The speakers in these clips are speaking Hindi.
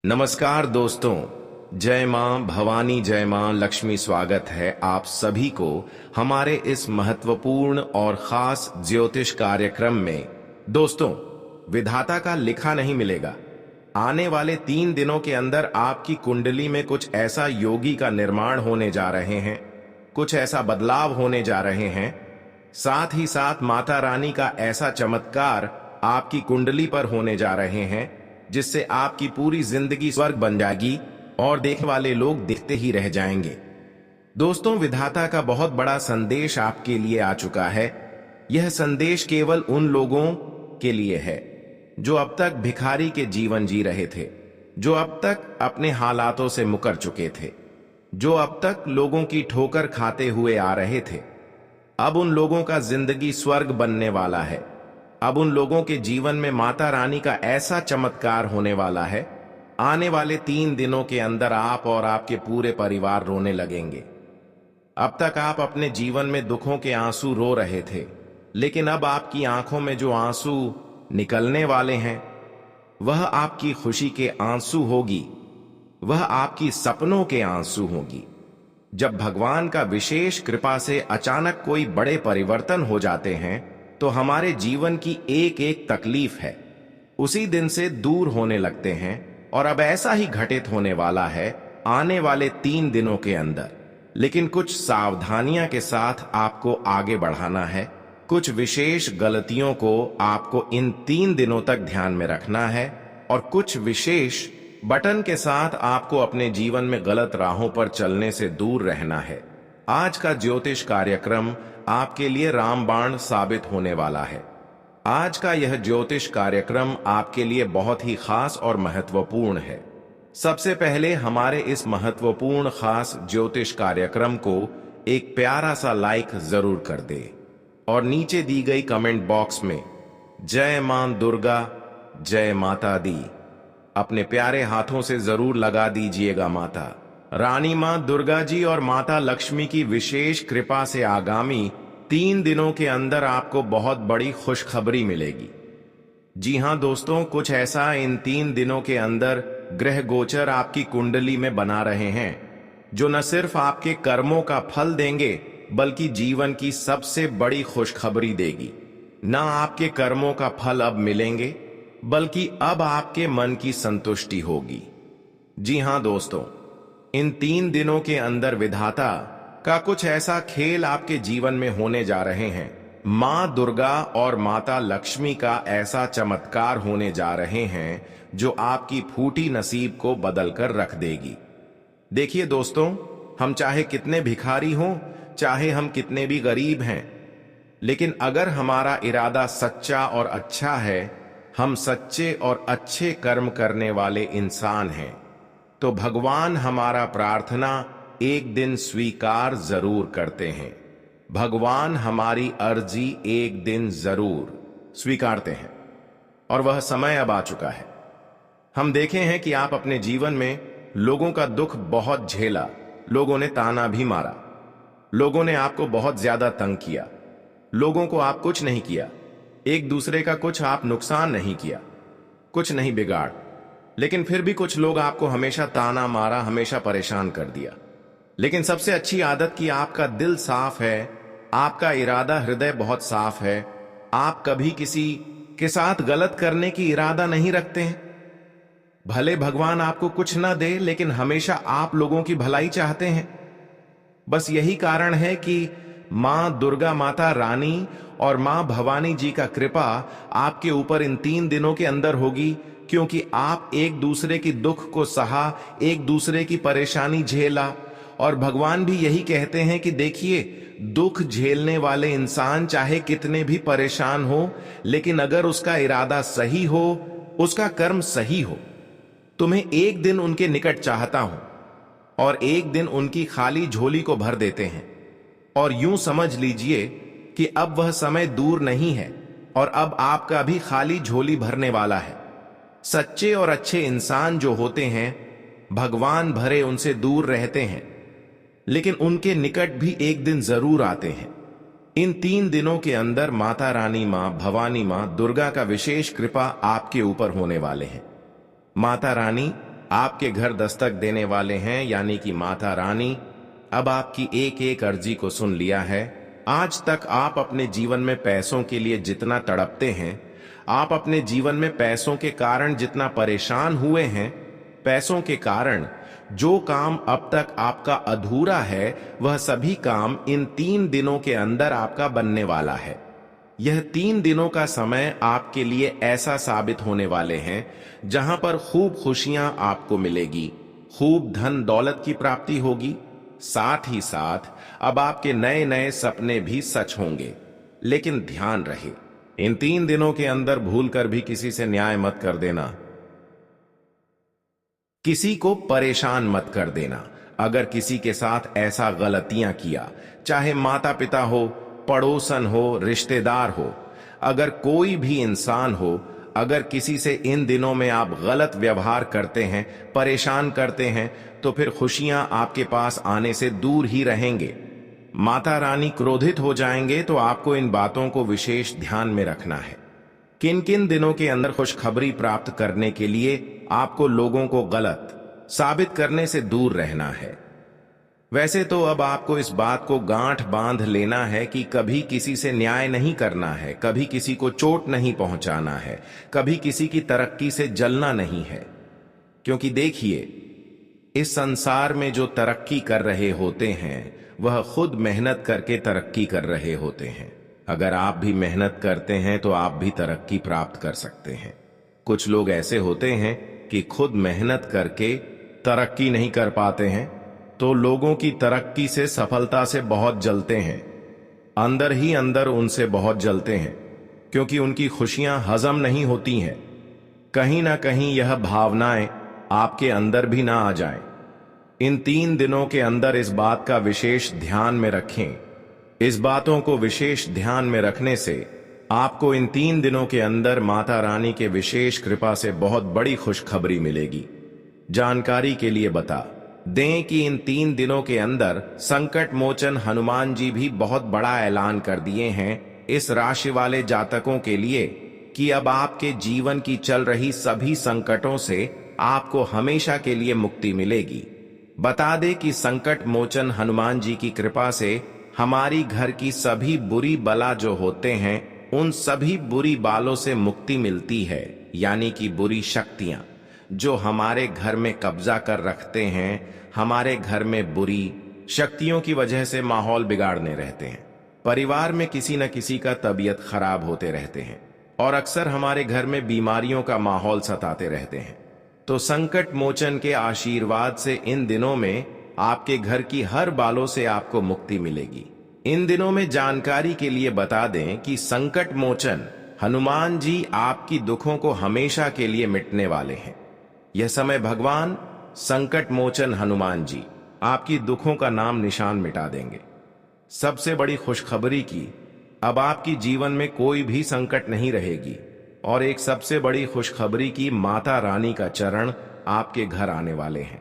नमस्कार दोस्तों, जय मां भवानी, जय मां लक्ष्मी। स्वागत है आप सभी को हमारे इस महत्वपूर्ण और खास ज्योतिष कार्यक्रम में। दोस्तों, विधाता का लिखा नहीं मिलेगा। आने वाले 3 दिनों के अंदर आपकी कुंडली में कुछ ऐसा योगी का निर्माण होने जा रहे हैं, कुछ ऐसा बदलाव होने जा रहे हैं। साथ ही साथ माता रानी का ऐसा चमत्कार आपकी कुंडली पर होने जा रहे हैं जिससे आपकी पूरी जिंदगी स्वर्ग बन जाएगी और देखने वाले लोग देखते ही रह जाएंगे। दोस्तों, विधाता का बहुत बड़ा संदेश आपके लिए आ चुका है। यह संदेश केवल उन लोगों के लिए है जो अब तक भिखारी के जीवन जी रहे थे, जो अब तक अपने हालातों से मुकर चुके थे, जो अब तक लोगों की ठोकर खाते हुए आ रहे थे। अब उन लोगों का जिंदगी स्वर्ग बनने वाला है। अब उन लोगों के जीवन में माता रानी का ऐसा चमत्कार होने वाला है, आने वाले 3 दिनों के अंदर आप और आपके पूरे परिवार रोने लगेंगे। अब तक आप अपने जीवन में दुखों के आंसू रो रहे थे, लेकिन अब आपकी आंखों में जो आंसू निकलने वाले हैं वह आपकी खुशी के आंसू होगी, वह आपकी सपनों के आंसू होगी। जब भगवान का विशेष कृपा से अचानक कोई बड़े परिवर्तन हो जाते हैं तो हमारे जीवन की एक एक तकलीफ है उसी दिन से दूर होने लगते हैं। और अब ऐसा ही घटित होने वाला है आने वाले 3 दिनों के अंदर। लेकिन कुछ सावधानियां के साथ आपको आगे बढ़ाना है। कुछ विशेष गलतियों को आपको इन 3 दिनों तक ध्यान में रखना है और कुछ विशेष बटन के साथ आपको अपने जीवन में गलत राहों पर चलने से दूर रहना है। आज का ज्योतिष कार्यक्रम आपके लिए रामबाण साबित होने वाला है। आज का यह ज्योतिष कार्यक्रम आपके लिए बहुत ही खास और महत्वपूर्ण है। सबसे पहले हमारे इस महत्वपूर्ण खास ज्योतिष कार्यक्रम को एक प्यारा सा लाइक जरूर कर दे और नीचे दी गई कमेंट बॉक्स में जय मां दुर्गा, जय माता दी अपने प्यारे हाथों से जरूर लगा दीजिएगा। माता रानी मां दुर्गा जी और माता लक्ष्मी की विशेष कृपा से आगामी 3 दिनों के अंदर आपको बहुत बड़ी खुशखबरी मिलेगी। जी हां दोस्तों, कुछ ऐसा इन 3 दिनों के अंदर ग्रह गोचर आपकी कुंडली में बना रहे हैं जो न सिर्फ आपके कर्मों का फल देंगे बल्कि जीवन की सबसे बड़ी खुशखबरी देगी। न आपके कर्मों का फल अब मिलेंगे बल्कि अब आपके मन की संतुष्टि होगी। जी हां दोस्तों, इन 3 दिनों के अंदर विधाता का कुछ ऐसा खेल आपके जीवन में होने जा रहे हैं। मां दुर्गा और माता लक्ष्मी का ऐसा चमत्कार होने जा रहे हैं जो आपकी फूटी नसीब को बदल कर रख देगी। देखिए दोस्तों, हम चाहे कितने भिखारी हों, चाहे हम कितने भी गरीब हैं, लेकिन अगर हमारा इरादा सच्चा और अच्छा है, हम सच्चे और अच्छे कर्म करने वाले इंसान हैं, तो भगवान हमारा प्रार्थना एक दिन स्वीकार जरूर करते हैं। भगवान हमारी अर्जी एक दिन जरूर स्वीकारते हैं और वह समय अब आ चुका है। हम देखे हैं कि आप अपने जीवन में लोगों का दुख बहुत झेला, लोगों ने ताना भी मारा, लोगों ने आपको बहुत ज्यादा तंग किया, लोगों को आप कुछ नहीं किया, एक दूसरे का कुछ आप नुकसान नहीं किया, कुछ नहीं बिगाड़, लेकिन फिर भी कुछ लोग आपको हमेशा ताना मारा, हमेशा परेशान कर दिया। लेकिन सबसे अच्छी आदत कि आपका दिल साफ है, आपका इरादा हृदय बहुत साफ है, आप कभी किसी के साथ गलत करने की इरादा नहीं रखते हैं। भले भगवान आपको कुछ ना दे, लेकिन हमेशा आप लोगों की भलाई चाहते हैं। बस यही कारण है कि मां दुर्गा माता रानी और मां भवानी जी का कृपा आपके ऊपर इन 3 दिनों के अंदर होगी, क्योंकि आप एक दूसरे की दुख को सहा, एक दूसरे की परेशानी झेला। और भगवान भी यही कहते हैं कि देखिए, दुख झेलने वाले इंसान चाहे कितने भी परेशान हो, लेकिन अगर उसका इरादा सही हो, उसका कर्म सही हो, तुम्हें एक दिन उनके निकट चाहता हूं और एक दिन उनकी खाली झोली को भर देते हैं। और यूं समझ लीजिए कि अब वह समय दूर नहीं है और अब आपका भी खाली झोली भरने वाला है। सच्चे और अच्छे इंसान जो होते हैं, भगवान भरे उनसे दूर रहते हैं, लेकिन उनके निकट भी एक दिन जरूर आते हैं। इन 3 दिनों के अंदर माता रानी मां भवानी मां दुर्गा का विशेष कृपा आपके ऊपर होने वाले हैं। माता रानी आपके घर दस्तक देने वाले हैं, यानी कि माता रानी अब आपकी एक एक अर्जी को सुन लिया है। आज तक आप अपने जीवन में पैसों के लिए जितना तड़पते हैं, आप अपने जीवन में पैसों के कारण जितना परेशान हुए हैं, पैसों के कारण जो काम अब तक आपका अधूरा है, वह सभी काम इन 3 दिनों के अंदर आपका बनने वाला है। यह 3 दिनों का समय आपके लिए ऐसा साबित होने वाले हैं जहां पर खूब खुशियां आपको मिलेगी, खूब धन दौलत की प्राप्ति होगी। साथ ही साथ अब आपके नए नए सपने भी सच होंगे। लेकिन ध्यान रहे, इन 3 दिनों के अंदर भूलकर भी किसी से न्याय मत कर देना, किसी को परेशान मत कर देना। अगर किसी के साथ ऐसा गलतियां किया, चाहे माता पिता हो, पड़ोसन हो, रिश्तेदार हो, अगर कोई भी इंसान हो, अगर किसी से इन दिनों में आप गलत व्यवहार करते हैं, परेशान करते हैं, तो फिर खुशियां आपके पास आने से दूर ही रहेंगे। माता रानी क्रोधित हो जाएंगे। तो आपको इन बातों को विशेष ध्यान में रखना है। किन किन दिनों के अंदर खुशखबरी प्राप्त करने के लिए आपको लोगों को गलत साबित करने से दूर रहना है। वैसे तो अब आपको इस बात को गांठ बांध लेना है कि कभी किसी से न्याय नहीं करना है, कभी किसी को चोट नहीं पहुंचाना है, कभी किसी की तरक्की से जलना नहीं है। क्योंकि देखिए, इस संसार में जो तरक्की कर रहे होते हैं, वह खुद मेहनत करके तरक्की कर रहे होते हैं। अगर आप भी मेहनत करते हैं तो आप भी तरक्की प्राप्त कर सकते हैं। कुछ लोग ऐसे होते हैं कि खुद मेहनत करके तरक्की नहीं कर पाते हैं, तो लोगों की तरक्की से, सफलता से बहुत जलते हैं, अंदर ही अंदर उनसे बहुत जलते हैं, क्योंकि उनकी खुशियां हजम नहीं होती हैं। कहीं ना कहीं यह भावनाएं आपके अंदर भी ना आ जाएं। इन 3 दिनों के अंदर इस बात का विशेष ध्यान में रखें। इस बातों को विशेष ध्यान में रखने से आपको इन 3 दिनों के अंदर माता रानी के विशेष कृपा से बहुत बड़ी खुशखबरी मिलेगी। जानकारी के लिए बता दें कि इन 3 दिनों के अंदर संकट मोचन हनुमान जी भी बहुत बड़ा ऐलान कर दिए हैं इस राशि वाले जातकों के लिए कि अब आपके जीवन की चल रही सभी संकटों से आपको हमेशा के लिए मुक्ति मिलेगी। बता दे कि संकट मोचन हनुमान जी की कृपा से हमारी घर की सभी बुरी बला जो होते हैं, उन सभी बुरी बालों से मुक्ति मिलती है, यानी कि बुरी शक्तियां जो हमारे घर में कब्जा कर रखते हैं, हमारे घर में बुरी शक्तियों की वजह से माहौल बिगाड़ने रहते हैं। परिवार में किसी न किसी का तबीयत खराब होते रहते हैं और अक्सर हमारे घर में बीमारियों का माहौल सताते रहते हैं। तो संकट मोचन के आशीर्वाद से इन दिनों में आपके घर की हर बालों से आपको मुक्ति मिलेगी। इन दिनों में जानकारी के लिए बता दें कि संकट मोचन हनुमान जी आपकी दुखों को हमेशा के लिए मिटने वाले हैं। यह समय भगवान संकट मोचन हनुमान जी आपकी दुखों का नाम निशान मिटा देंगे। सबसे बड़ी खुशखबरी की, अब आपकी जीवन में कोई भी संकट नहीं रहेगी। और एक सबसे बड़ी खुशखबरी की, माता रानी का चरण आपके घर आने वाले हैं।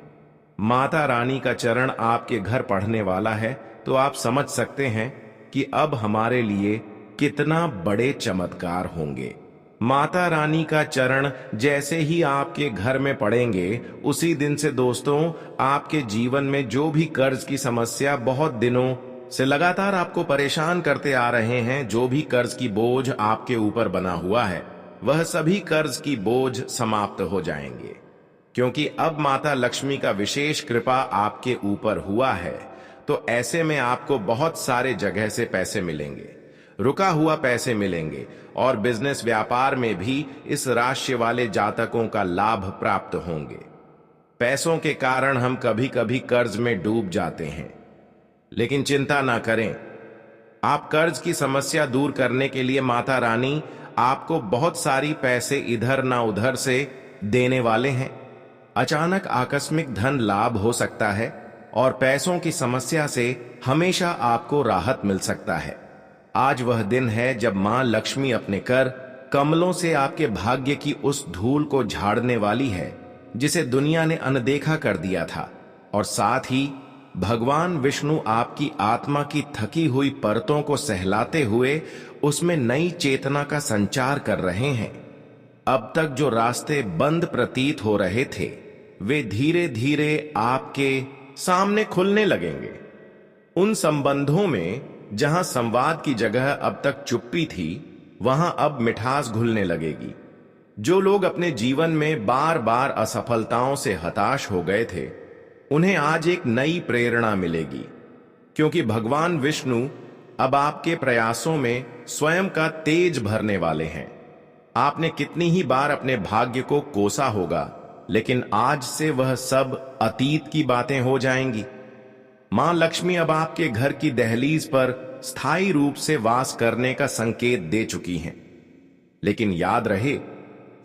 माता रानी का चरण आपके घर पढ़ने वाला है, तो आप समझ सकते हैं कि अब हमारे लिए कितना बड़े चमत्कार होंगे। माता रानी का चरण जैसे ही आपके घर में पड़ेंगे, उसी दिन से दोस्तों आपके जीवन में जो भी कर्ज की समस्या बहुत दिनों से लगातार आपको परेशान करते आ रहे हैं, जो भी कर्ज की बोझ आपके ऊपर बना हुआ है, वह सभी कर्ज की बोझ समाप्त हो जाएंगे। क्योंकि अब माता लक्ष्मी का विशेष कृपा आपके ऊपर हुआ है, तो ऐसे में आपको बहुत सारे जगह से पैसे मिलेंगे, रुका हुआ पैसे मिलेंगे और बिजनेस व्यापार में भी इस राशि वाले जातकों का लाभ प्राप्त होंगे। पैसों के कारण हम कभी कभी कर्ज में डूब जाते हैं, लेकिन चिंता ना करें। आप कर्ज की समस्या दूर करने के लिए माता रानी आपको बहुत सारी पैसे इधर ना उधर से देने वाले हैं। अचानक आकस्मिक धन लाभ हो सकता है और पैसों की समस्या से हमेशा आपको राहत मिल सकता है। आज वह दिन है जब मां लक्ष्मी अपने कर कमलों से आपके भाग्य की उस धूल को झाड़ने वाली है जिसे दुनिया ने अनदेखा कर दिया था। और साथ ही भगवान विष्णु आपकी आत्मा की थकी हुई परतों को सहलाते हुए उसमें नई चेतना का संचार कर रहे हैं। अब तक जो रास्ते बंद प्रतीत हो रहे थे, वे धीरे धीरे आपके सामने खुलने लगेंगे। उन संबंधों में जहां संवाद की जगह अब तक चुप्पी थी, वहां अब मिठास घुलने लगेगी। जो लोग अपने जीवन में बार बार असफलताओं से हताश हो गए थे, उन्हें आज एक नई प्रेरणा मिलेगी, क्योंकि भगवान विष्णु अब आपके प्रयासों में स्वयं का तेज भरने वाले हैं। आपने कितनी ही बार अपने भाग्य को कोसा होगा, लेकिन आज से वह सब अतीत की बातें हो जाएंगी। मां लक्ष्मी अब आपके घर की दहलीज पर स्थायी रूप से वास करने का संकेत दे चुकी हैं। लेकिन याद रहे,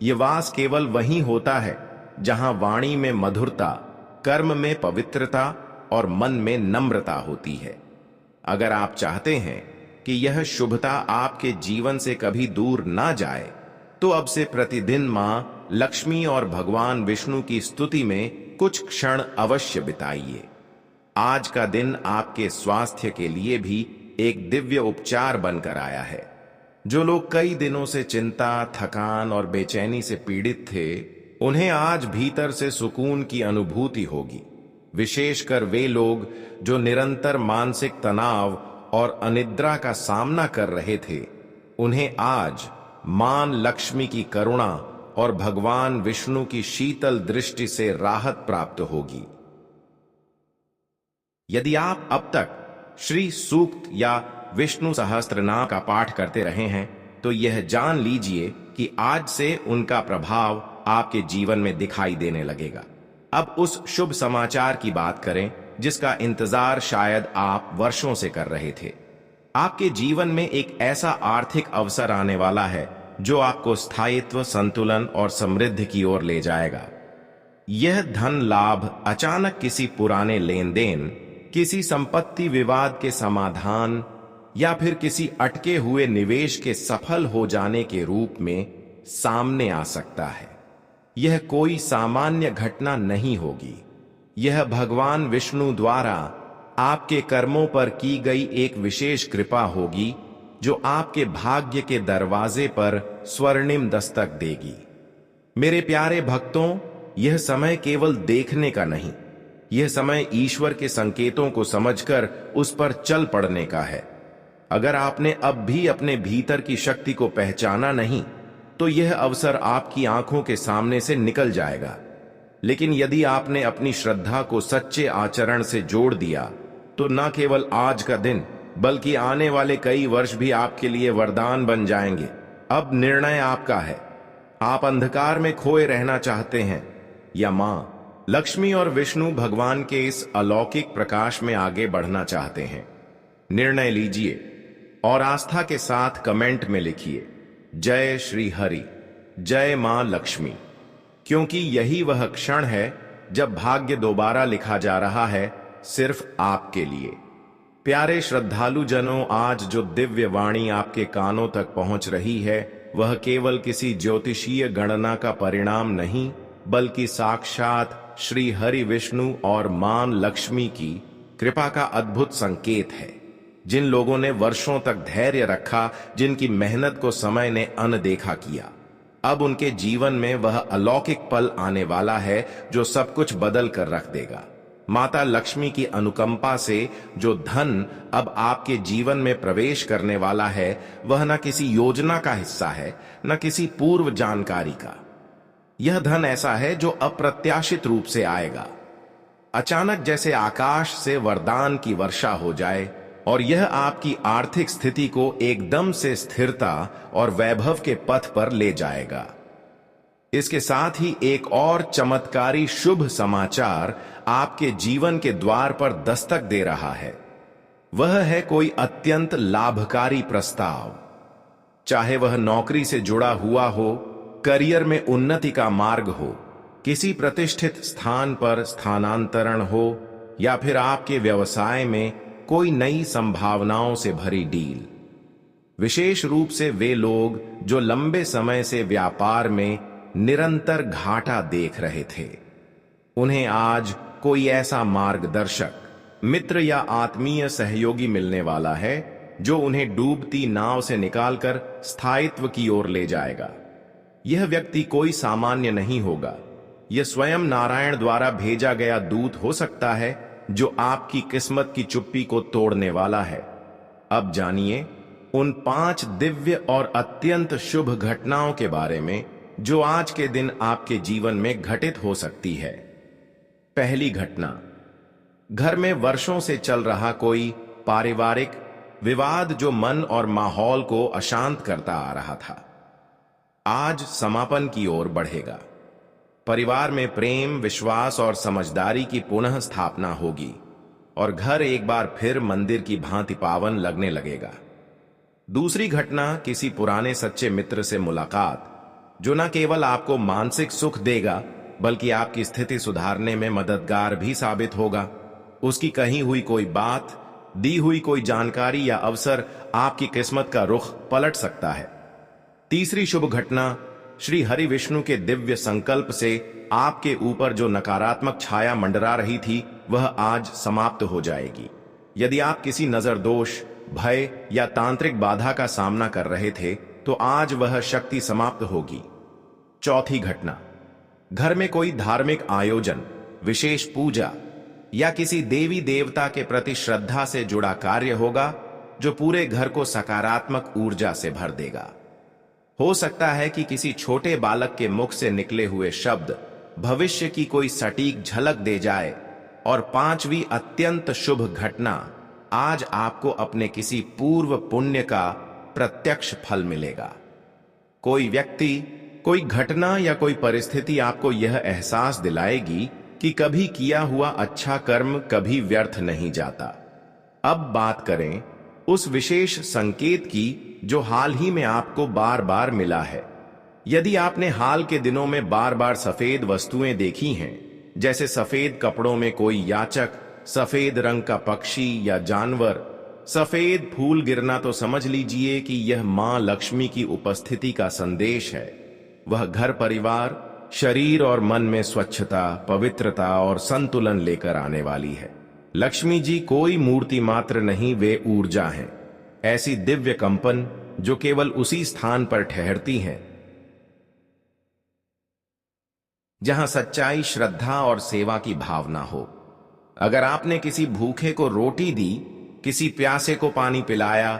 यह वास केवल वहीं होता है जहां वाणी में मधुरता, कर्म में पवित्रता और मन में नम्रता होती है। अगर आप चाहते हैं कि यह शुभता आपके जीवन से कभी दूर ना जाए, तो अब से प्रतिदिन मां लक्ष्मी और भगवान विष्णु की स्तुति में कुछ क्षण अवश्य बिताइए। आज का दिन आपके स्वास्थ्य के लिए भी एक दिव्य उपचार बनकर आया है। जो लोग कई दिनों से चिंता, थकान और बेचैनी से पीड़ित थे, उन्हें आज भीतर से सुकून की अनुभूति होगी। विशेषकर वे लोग जो निरंतर मानसिक तनाव और अनिद्रा का सामना कर रहे थे, उन्हें आज मां लक्ष्मी की करुणा और भगवान विष्णु की शीतल दृष्टि से राहत प्राप्त होगी। यदि आप अब तक श्री सूक्त या विष्णु सहस्त्रनाम का पाठ करते रहे हैं, तो यह जान लीजिए कि आज से उनका प्रभाव आपके जीवन में दिखाई देने लगेगा। अब उस शुभ समाचार की बात करें जिसका इंतजार शायद आप वर्षों से कर रहे थे। आपके जीवन में एक ऐसा आर्थिक अवसर आने वाला है जो आपको स्थायित्व, संतुलन और समृद्धि की ओर ले जाएगा। यह धन लाभ अचानक किसी पुराने लेन देन, किसी संपत्ति विवाद के समाधान या फिर किसी अटके हुए निवेश के सफल हो जाने के रूप में सामने आ सकता है। यह कोई सामान्य घटना नहीं होगी। यह भगवान विष्णु द्वारा आपके कर्मों पर की गई एक विशेष कृपा होगी, जो आपके भाग्य के दरवाजे पर स्वर्णिम दस्तक देगी। मेरे प्यारे भक्तों, यह समय केवल देखने का नहीं, यह समय ईश्वर के संकेतों को समझकर उस पर चल पड़ने का है। अगर आपने अब भी अपने भीतर की शक्ति को पहचाना नहीं, तो यह अवसर आपकी आंखों के सामने से निकल जाएगा। लेकिन यदि आपने अपनी श्रद्धा को सच्चे आचरण से जोड़ दिया, तो न केवल आज का दिन बल्कि आने वाले कई वर्ष भी आपके लिए वरदान बन जाएंगे। अब निर्णय आपका है। आप अंधकार में खोए रहना चाहते हैं या मां लक्ष्मी और विष्णु भगवान के इस अलौकिक प्रकाश में आगे बढ़ना चाहते हैं? निर्णय लीजिए और आस्था के साथ कमेंट में लिखिए, जय श्री हरि, जय मां लक्ष्मी, क्योंकि यही वह क्षण है जब भाग्य दोबारा लिखा जा रहा है, सिर्फ आपके लिए। प्यारे श्रद्धालु जनों, आज जो दिव्य वाणी आपके कानों तक पहुंच रही है, वह केवल किसी ज्योतिषीय गणना का परिणाम नहीं, बल्कि साक्षात श्री हरि विष्णु और मां लक्ष्मी की कृपा का अद्भुत संकेत है। जिन लोगों ने वर्षों तक धैर्य रखा, जिनकी मेहनत को समय ने अनदेखा किया, अब उनके जीवन में वह अलौकिक पल आने वाला है जो सब कुछ बदल कर रख देगा। माता लक्ष्मी की अनुकंपा से जो धन अब आपके जीवन में प्रवेश करने वाला है, वह न किसी योजना का हिस्सा है, न किसी पूर्व जानकारी का। यह धन ऐसा है जो अप्रत्याशित रूप से आएगा, अचानक, जैसे आकाश से वरदान की वर्षा हो जाए, और यह आपकी आर्थिक स्थिति को एकदम से स्थिरता और वैभव के पथ पर ले जाएगा। इसके साथ ही एक और चमत्कारी शुभ समाचार आपके जीवन के द्वार पर दस्तक दे रहा है। वह है कोई अत्यंत लाभकारी प्रस्ताव। चाहे वह नौकरी से जुड़ा हुआ हो, करियर में उन्नति का मार्ग हो, किसी प्रतिष्ठित स्थान पर स्थानांतरण हो, या फिर आपके व्यवसाय में कोई नई संभावनाओं से भरी डील। विशेष रूप से वे लोग जो लंबे समय से व्यापार में निरंतर घाटा देख रहे थे, उन्हें आज कोई ऐसा मार्गदर्शक, मित्र या आत्मीय सहयोगी मिलने वाला है जो उन्हें डूबती नाव से निकालकर स्थायित्व की ओर ले जाएगा। यह व्यक्ति कोई सामान्य नहीं होगा। यह स्वयं नारायण द्वारा भेजा गया दूत हो सकता है जो आपकी किस्मत की चुप्पी को तोड़ने वाला है। अब जानिए उन 5 दिव्य और अत्यंत शुभ घटनाओं के बारे में जो आज के दिन आपके जीवन में घटित हो सकती है। पहली घटना, घर में वर्षों से चल रहा कोई पारिवारिक विवाद जो मन और माहौल को अशांत करता आ रहा था, आज समापन की ओर बढ़ेगा। परिवार में प्रेम, विश्वास और समझदारी की पुनः स्थापना होगी और घर एक बार फिर मंदिर की भांति पावन लगने लगेगा। दूसरी घटना, किसी पुराने सच्चे मित्र से मुलाकात जो न केवल आपको मानसिक सुख देगा बल्कि आपकी स्थिति सुधारने में मददगार भी साबित होगा। उसकी कही हुई कोई बात, दी हुई कोई जानकारी या अवसर आपकी किस्मत का रुख पलट सकता है। तीसरी शुभ घटना, श्री हरि विष्णु के दिव्य संकल्प से आपके ऊपर जो नकारात्मक छाया मंडरा रही थी वह आज समाप्त हो जाएगी। यदि आप किसी नजर दोष, भय या तांत्रिक बाधा का सामना कर रहे थे तो आज वह शक्ति समाप्त होगी। चौथी घटना, घर में कोई धार्मिक आयोजन, विशेष पूजा या किसी देवी देवता के प्रति श्रद्धा से जुड़ा कार्य होगा जो पूरे घर को सकारात्मक ऊर्जा से भर देगा। हो सकता है कि किसी छोटे बालक के मुख से निकले हुए शब्द भविष्य की कोई सटीक झलक दे जाए। और पांचवी अत्यंत शुभ घटना, आज आपको अपने किसी पूर्व पुण्य का प्रत्यक्ष फल मिलेगा। कोई व्यक्ति, कोई घटना या कोई परिस्थिति आपको यह एहसास दिलाएगी कि कभी किया हुआ अच्छा कर्म कभी व्यर्थ नहीं जाता। अब बात करें उस विशेष संकेत की जो हाल ही में आपको बार बार मिला है। यदि आपने हाल के दिनों में बार बार सफेद वस्तुएं देखी हैं, जैसे सफेद कपड़ों में कोई याचक, सफेद रंग का पक्षी या जानवर, सफेद फूल गिरना, तो समझ लीजिए कि यह मां लक्ष्मी की उपस्थिति का संदेश है। वह घर, परिवार, शरीर और मन में स्वच्छता, पवित्रता और संतुलन लेकर आने वाली है। लक्ष्मी जी कोई मूर्ति मात्र नहीं, वे ऊर्जा हैं, ऐसी दिव्य कंपन जो केवल उसी स्थान पर ठहरती हैं जहां सच्चाई, श्रद्धा और सेवा की भावना हो। अगर आपने किसी भूखे को रोटी दी, किसी प्यासे को पानी पिलाया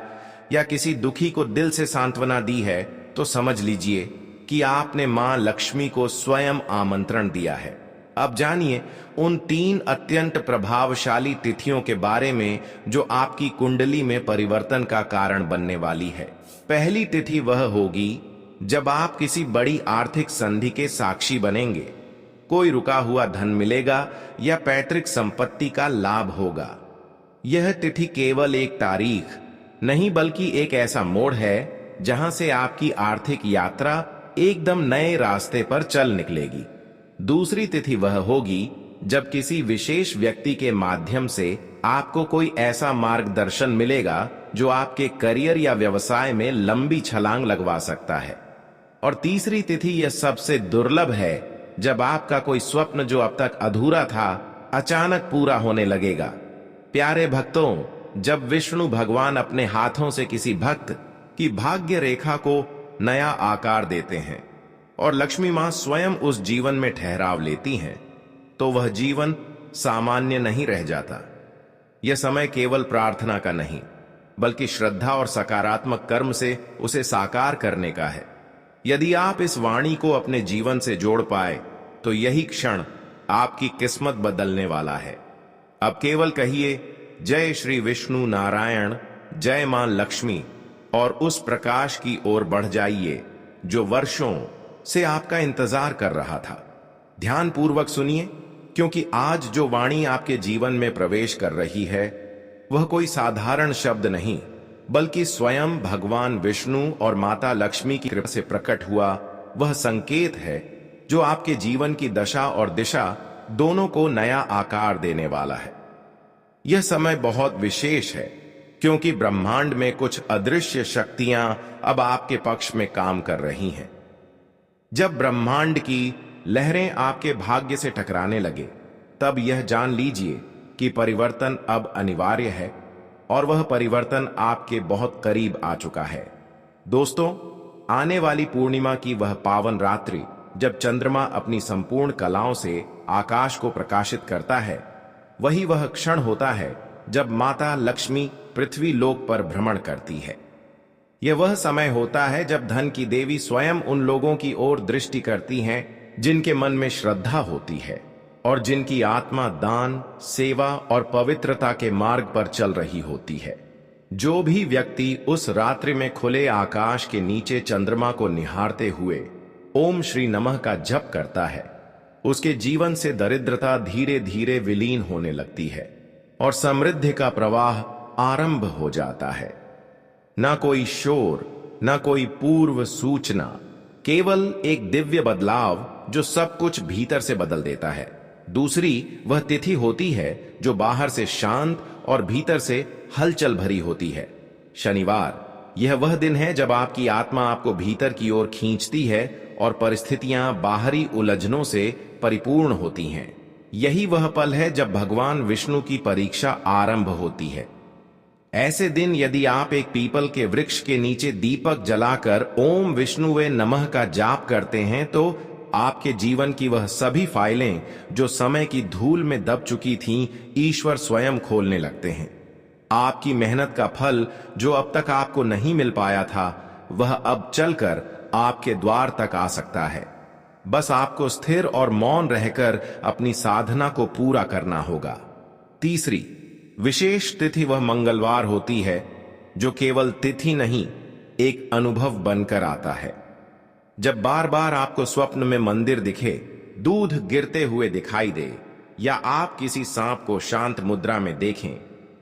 या किसी दुखी को दिल से सांत्वना दी है, तो समझ लीजिए कि आपने मां लक्ष्मी को स्वयं आमंत्रण दिया है। अब जानिए उन 3 अत्यंत प्रभावशाली तिथियों के बारे में जो आपकी कुंडली में परिवर्तन का कारण बनने वाली है। पहली तिथि वह होगी जब आप किसी बड़ी आर्थिक संधि के साक्षी बनेंगे। कोई रुका हुआ धन मिलेगा या पैतृक संपत्ति का लाभ होगा। यह तिथि केवल एक तारीख नहीं बल्कि एक ऐसा मोड़ है जहां से आपकी आर्थिक यात्रा एकदम नए रास्ते पर चल निकलेगी। दूसरी तिथि वह होगी जब किसी विशेष व्यक्ति के माध्यम से आपको कोई ऐसा मार्गदर्शन मिलेगा जो आपके करियर या व्यवसाय में लंबी छलांग लगवा सकता है। और तीसरी तिथि यह सबसे दुर्लभ है जब आपका कोई स्वप्न जो अब तक अधूरा था अचानक पूरा होने लगेगा। प्यारे भक्तों, जब विष्णु भगवान अपने हाथों से किसी भक्त की भाग्य रेखा को नया आकार देते हैं और लक्ष्मी मां स्वयं उस जीवन में ठहराव लेती हैं, तो वह जीवन सामान्य नहीं रह जाता। यह समय केवल प्रार्थना का नहीं बल्कि श्रद्धा और सकारात्मक कर्म से उसे साकार करने का है। यदि आप इस वाणी को अपने जीवन से जोड़ पाए तो यही क्षण आपकी किस्मत बदलने वाला है। अब केवल कहिए जय श्री विष्णु नारायण, जय मां लक्ष्मी और उस प्रकाश की ओर बढ़ जाइए जो वर्षों से आपका इंतजार कर रहा था। ध्यान पूर्वक सुनिए, क्योंकि आज जो वाणी आपके जीवन में प्रवेश कर रही है वह कोई साधारण शब्द नहीं बल्कि स्वयं भगवान विष्णु और माता लक्ष्मी की कृपा से प्रकट हुआ वह संकेत है जो आपके जीवन की दशा और दिशा दोनों को नया आकार देने वाला है। यह समय बहुत विशेष है क्योंकि ब्रह्मांड में कुछ अदृश्य शक्तियां अब आपके पक्ष में काम कर रही हैं। जब ब्रह्मांड की लहरें आपके भाग्य से टकराने लगे तब यह जान लीजिए कि परिवर्तन अब अनिवार्य है और वह परिवर्तन आपके बहुत करीब आ चुका है। दोस्तों, आने वाली पूर्णिमा की वह पावन रात्रि जब चंद्रमा अपनी संपूर्ण कलाओं से आकाश को प्रकाशित करता है, वही वह क्षण होता है जब माता लक्ष्मी पृथ्वी लोक पर भ्रमण करती है। यह वह समय होता है जब धन की देवी स्वयं उन लोगों की ओर दृष्टि करती हैं जिनके मन में श्रद्धा होती है और जिनकी आत्मा दान, सेवा और पवित्रता के मार्ग पर चल रही होती है। जो भी व्यक्ति उस रात्रि में खुले आकाश के नीचे चंद्रमा को निहारते हुए ओम श्री नमः का जप करता है, उसके जीवन से दरिद्रता धीरे धीरे विलीन होने लगती है और समृद्धि का प्रवाह आरंभ हो जाता है। ना कोई शोर, ना कोई पूर्व सूचना, केवल एक दिव्य बदलाव जो सब कुछ भीतर से बदल देता है। दूसरी वह तिथि होती है जो बाहर से शांत और भीतर से हलचल भरी होती है। शनिवार यह वह दिन है जब आपकी आत्मा आपको भीतर की ओर खींचती है और परिस्थितियां बाहरी उलझनों से परिपूर्ण होती हैं। यही वह पल है जब भगवान विष्णु की परीक्षा आरंभ होती है। ऐसे दिन यदि आप एक पीपल के वृक्ष के नीचे दीपक जलाकर ओम विष्णुवे नमः का जाप करते हैं तो आपके जीवन की वह सभी फाइलें जो समय की धूल में दब चुकी थीं, ईश्वर स्वयं खोलने लगते हैं। आपकी मेहनत का फल जो अब तक आपको नहीं मिल पाया था, वह अब चलकर आपके द्वार तक आ सकता है। बस आपको स्थिर और मौन रहकर अपनी साधना को पूरा करना होगा। तीसरी विशेष तिथि वह मंगलवार होती है जो केवल तिथि नहीं, एक अनुभव बनकर आता है। जब बार बार आपको स्वप्न में मंदिर दिखे, दूध गिरते हुए दिखाई दे या आप किसी सांप को शांत मुद्रा में देखें,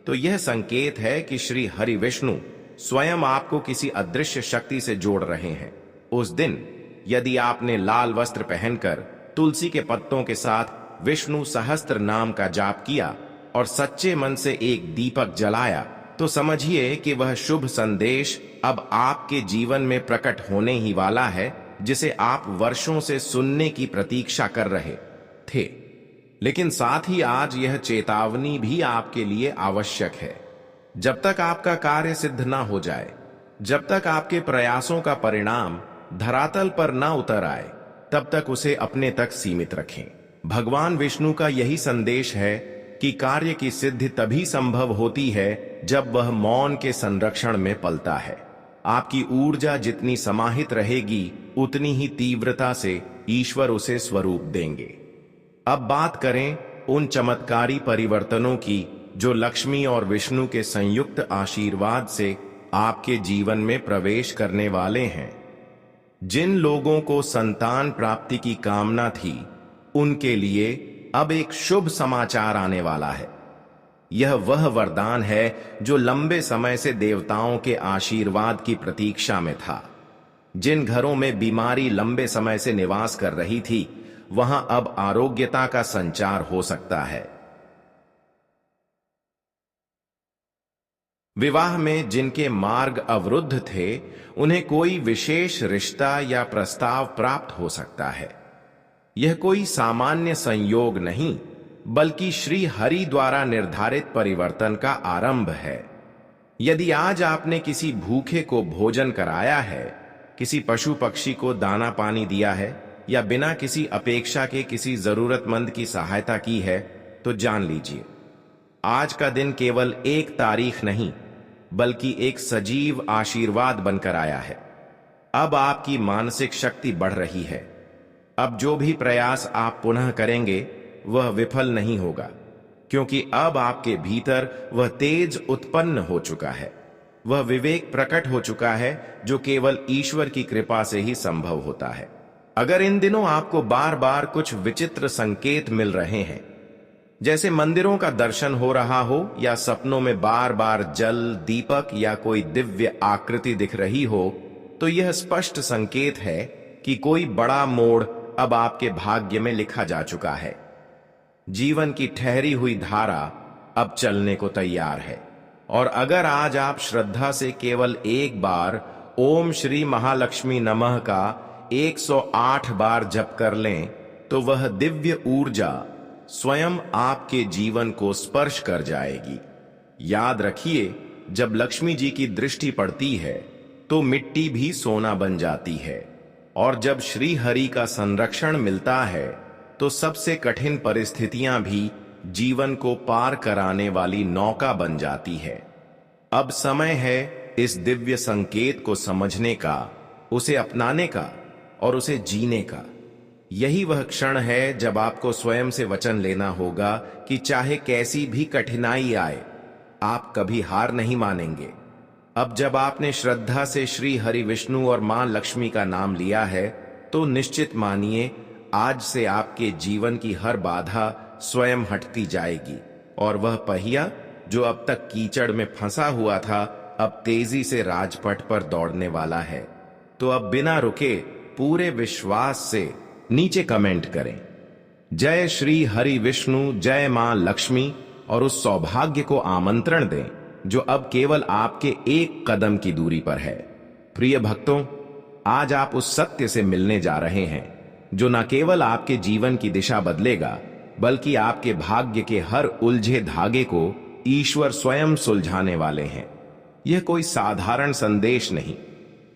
तो यह संकेत है कि श्री हरि विष्णु स्वयं आपको किसी अदृश्य शक्ति से जोड़ रहे हैं। उस दिन यदि आपने लाल वस्त्र पहनकर तुलसी के पत्तों के साथ विष्णु सहस्त्र नाम का जाप किया और सच्चे मन से एक दीपक जलाया, तो समझिए कि वह शुभ संदेश अब आपके जीवन में प्रकट होने ही वाला है, जिसे आप वर्षों से सुनने की प्रतीक्षा कर रहे थे। लेकिन साथ ही आज यह चेतावनी भी आपके लिए आवश्यक है। जब तक आपका कार्य सिद्ध ना हो जाए, जब तक आपके प्रयासों का परिणाम धरातल पर ना उतर आए, तब तक उसे अपने तक सीमित रखें। भगवान विष्णु का यही संदेश है कि कार्य की सिद्धि तभी संभव होती है जब वह मौन के संरक्षण में पलता है। आपकी ऊर्जा जितनी समाहित रहेगी, उतनी ही तीव्रता से ईश्वर उसे स्वरूप देंगे। अब बात करें उन चमत्कारी परिवर्तनों की जो लक्ष्मी और विष्णु के संयुक्त आशीर्वाद से आपके जीवन में प्रवेश करने वाले हैं। जिन लोगों को संतान प्राप्ति की कामना थी, उनके लिए अब एक शुभ समाचार आने वाला है। यह वह वरदान है जो लंबे समय से देवताओं के आशीर्वाद की प्रतीक्षा में था। जिन घरों में बीमारी लंबे समय से निवास कर रही थी, वहां अब आरोग्यता का संचार हो सकता है। विवाह में जिनके मार्ग अवरुद्ध थे, उन्हें कोई विशेष रिश्ता या प्रस्ताव प्राप्त हो सकता है। यह कोई सामान्य संयोग नहीं, बल्कि श्री हरि द्वारा निर्धारित परिवर्तन का आरंभ है। यदि आज आपने किसी भूखे को भोजन कराया है, किसी पशु पक्षी को दाना पानी दिया है या बिना किसी अपेक्षा के किसी जरूरतमंद की सहायता की है, तो जान लीजिए आज का दिन केवल एक तारीख नहीं, बल्कि एक सजीव आशीर्वाद बनकर आया है। अब आपकी मानसिक शक्ति बढ़ रही है। अब जो भी प्रयास आप पुनः करेंगे वह विफल नहीं होगा, क्योंकि अब आपके भीतर वह तेज उत्पन्न हो चुका है। वह विवेक प्रकट हो चुका है जो केवल ईश्वर की कृपा से ही संभव होता है। अगर इन दिनों आपको बार बार कुछ विचित्र संकेत मिल रहे हैं, जैसे मंदिरों का दर्शन हो रहा हो या सपनों में बार बार जल, दीपक या कोई दिव्य आकृति दिख रही हो, तो यह स्पष्ट संकेत है कि कोई बड़ा मोड़ अब आपके भाग्य में लिखा जा चुका है। जीवन की ठहरी हुई धारा अब चलने को तैयार है। और अगर आज आप श्रद्धा से केवल एक बार ओम श्री महालक्ष्मी नमः का 108 बार जप कर लें, तो वह दिव्य ऊर्जा स्वयं आपके जीवन को स्पर्श कर जाएगी। याद रखिए, जब लक्ष्मी जी की दृष्टि पड़ती है तो मिट्टी भी सोना बन जाती है। और जब श्री हरि का संरक्षण मिलता है तो सबसे कठिन परिस्थितियां भी जीवन को पार कराने वाली नौका बन जाती है। अब समय है इस दिव्य संकेत को समझने का, उसे अपनाने का और उसे जीने का। यही वह क्षण है जब आपको स्वयं से वचन लेना होगा कि चाहे कैसी भी कठिनाई आए, आप कभी हार नहीं मानेंगे। अब जब आपने श्रद्धा से श्री हरि विष्णु और मां लक्ष्मी का नाम लिया है, तो निश्चित मानिए आज से आपके जीवन की हर बाधा स्वयं हटती जाएगी और वह पहिया जो अब तक कीचड़ में फंसा हुआ था, अब तेजी से राजपथ पर दौड़ने वाला है। तो अब बिना रुके पूरे विश्वास से नीचे कमेंट करें, जय श्री हरि विष्णु, जय मां लक्ष्मी, और उस सौभाग्य को आमंत्रण दें जो अब केवल आपके एक कदम की दूरी पर है। प्रिय भक्तों, आज आप उस सत्य से मिलने जा रहे हैं जो न केवल आपके जीवन की दिशा बदलेगा, बल्कि आपके भाग्य के हर उलझे धागे को ईश्वर स्वयं सुलझाने वाले हैं। यह कोई साधारण संदेश नहीं,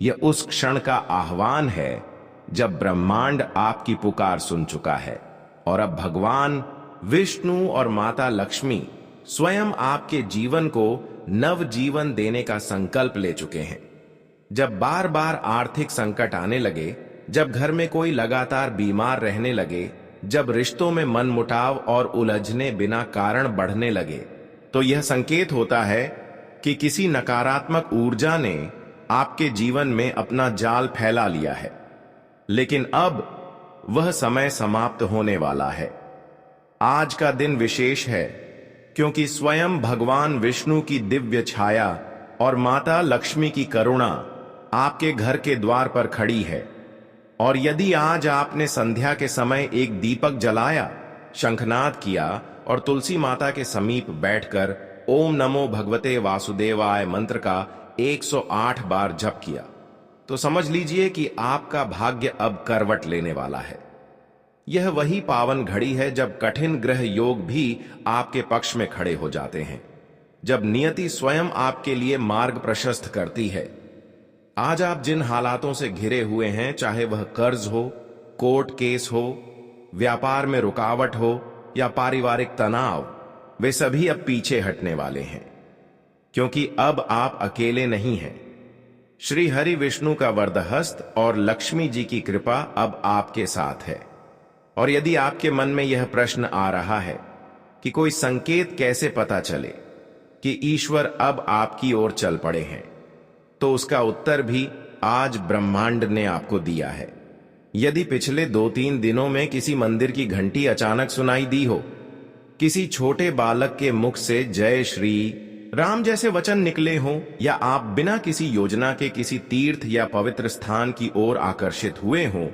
यह उस क्षण का आह्वान है जब ब्रह्मांड आपकी पुकार सुन चुका है और अब भगवान विष्णु और माता लक्ष्मी स्वयं आपके जीवन को नव जीवन देने का संकल्प ले चुके हैं। जब बार बार आर्थिक संकट आने लगे, जब घर में कोई लगातार बीमार रहने लगे, जब रिश्तों में मनमुटाव और उलझने बिना कारण बढ़ने लगे, तो यह संकेत होता है कि किसी नकारात्मक ऊर्जा ने आपके जीवन में अपना जाल फैला लिया है। लेकिन अब वह समय समाप्त होने वाला है। आज का दिन विशेष है क्योंकि स्वयं भगवान विष्णु की दिव्य छाया और माता लक्ष्मी की करुणा आपके घर के द्वार पर खड़ी है। और यदि आज आपने संध्या के समय एक दीपक जलाया, शंखनाद किया और तुलसी माता के समीप बैठकर ओम नमो भगवते वासुदेवाय मंत्र का 108 बार जप किया, तो समझ लीजिए कि आपका भाग्य अब करवट लेने वाला है। यह वही पावन घड़ी है जब कठिन ग्रह योग भी आपके पक्ष में खड़े हो जाते हैं, जब नियति स्वयं आपके लिए मार्ग प्रशस्त करती है। आज आप जिन हालातों से घिरे हुए हैं, चाहे वह कर्ज हो, कोर्ट केस हो, व्यापार में रुकावट हो या पारिवारिक तनाव, वे सभी अब पीछे हटने वाले हैं, क्योंकि अब आप अकेले नहीं हैं। श्री हरि विष्णु का वरदहस्त और लक्ष्मी जी की कृपा अब आपके साथ है। और यदि आपके मन में यह प्रश्न आ रहा है कि कोई संकेत कैसे पता चले कि ईश्वर अब आपकी ओर चल पड़े हैं, तो उसका उत्तर भी आज ब्रह्मांड ने आपको दिया है। यदि पिछले 2-3 दिनों में किसी मंदिर की घंटी अचानक सुनाई दी हो, किसी छोटे बालक के मुख से जय श्री राम जैसे वचन निकले हों, या आप बिना किसी योजना के किसी तीर्थ या पवित्र स्थान की ओर आकर्षित हुए हों,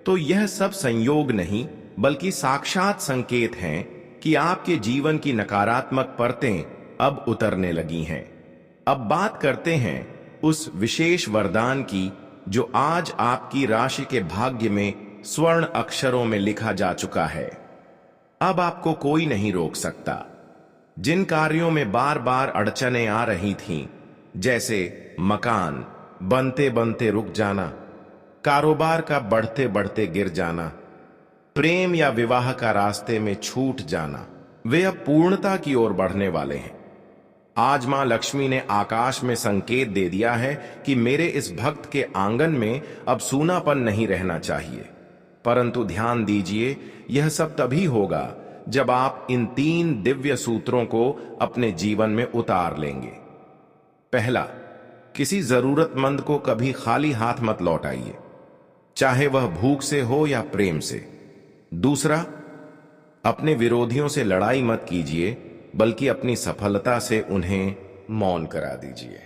तो यह सब संयोग नहीं बल्कि साक्षात संकेत हैं कि आपके जीवन की नकारात्मक परतें अब उतरने लगी हैं। अब बात करते हैं उस विशेष वरदान की जो आज आपकी राशि के भाग्य में स्वर्ण अक्षरों में लिखा जा चुका है। अब आपको कोई नहीं रोक सकता। जिन कार्यों में बार बार अड़चनें आ रही थीं, जैसे मकान बनते बनते रुक जाना, कारोबार का बढ़ते बढ़ते गिर जाना, प्रेम या विवाह का रास्ते में छूट जाना, वे अब पूर्णता की ओर बढ़ने वाले हैं। आज मां लक्ष्मी ने आकाश में संकेत दे दिया है कि मेरे इस भक्त के आंगन में अब सूनापन नहीं रहना चाहिए। परंतु ध्यान दीजिए, यह सब तभी होगा जब आप इन 3 दिव्य सूत्रों को अपने जीवन में उतार लेंगे। पहला, किसी जरूरतमंद को कभी खाली हाथ मत लौटाइए, चाहे वह भूख से हो या प्रेम से। दूसरा, अपने विरोधियों से लड़ाई मत कीजिए, बल्कि अपनी सफलता से उन्हें मौन करा दीजिए।